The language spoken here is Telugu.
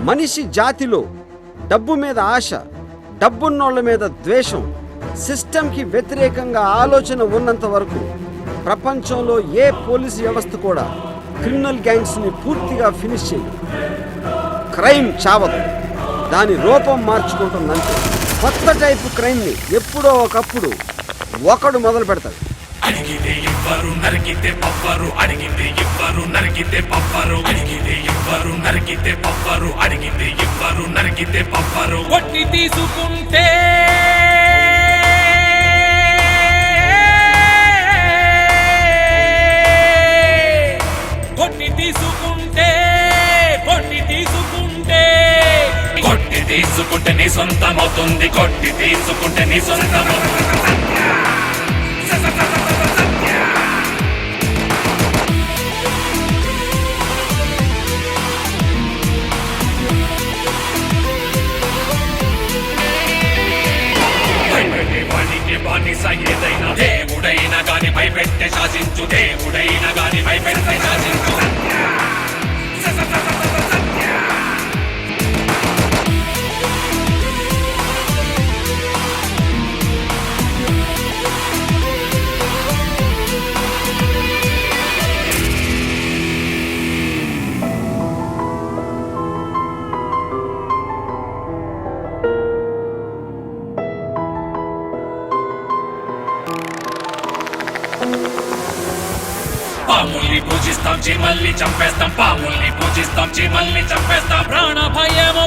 మనిషి జాతిలో డబ్బు మీద ఆశ, డబ్బున్నోళ్ల మీద ద్వేషం, సిస్టంకి వ్యతిరేకంగా ఆలోచన ఉన్నంత వరకు ప్రపంచంలో ఏ పోలీసు వ్యవస్థ కూడా క్రిమినల్ గ్యాంగ్స్ని పూర్తిగా ఫినిష్ చేయదు. క్రైమ్ చావదు, దాని రూపం మార్చుకుంటుందంటే. కొత్త టైపు క్రైమ్ని ఎప్పుడో ఒకప్పుడు ఒకడు మొదలు పెడతాడు. అడిగితే ఇవ్వరు, నరికితే పవ్వరు. అడిగితే ఇవ్వరు, నరికితే పవ్వరు. అడిగితే ఇవ్వరు, నరికితే పవ్వరు. అడిగితే ఇవ్వరు, నరికితే పవ్వరు. కొట్టి తీసుకుంటే కొట్టి తీసుకుంటే కొట్టి తీసుకుంటే కొట్టి తీసుకుంటే నీ సొంతమవుతుంది. కొట్టి తీసుకుంటే నీ సొంతమవుతుంది. ఏదైనా దేవుడైనా గాని భయపెట్టే శాసించు. దేవుడైనా గాని భయపెట్టే శాసించు. పాముల్ని పూజిస్తాం, చీమల్ని చంపేస్తాం. పాముల్ని పూజిస్తాం, చీమల్ని చంపేస్తాం. ప్రాణ భయము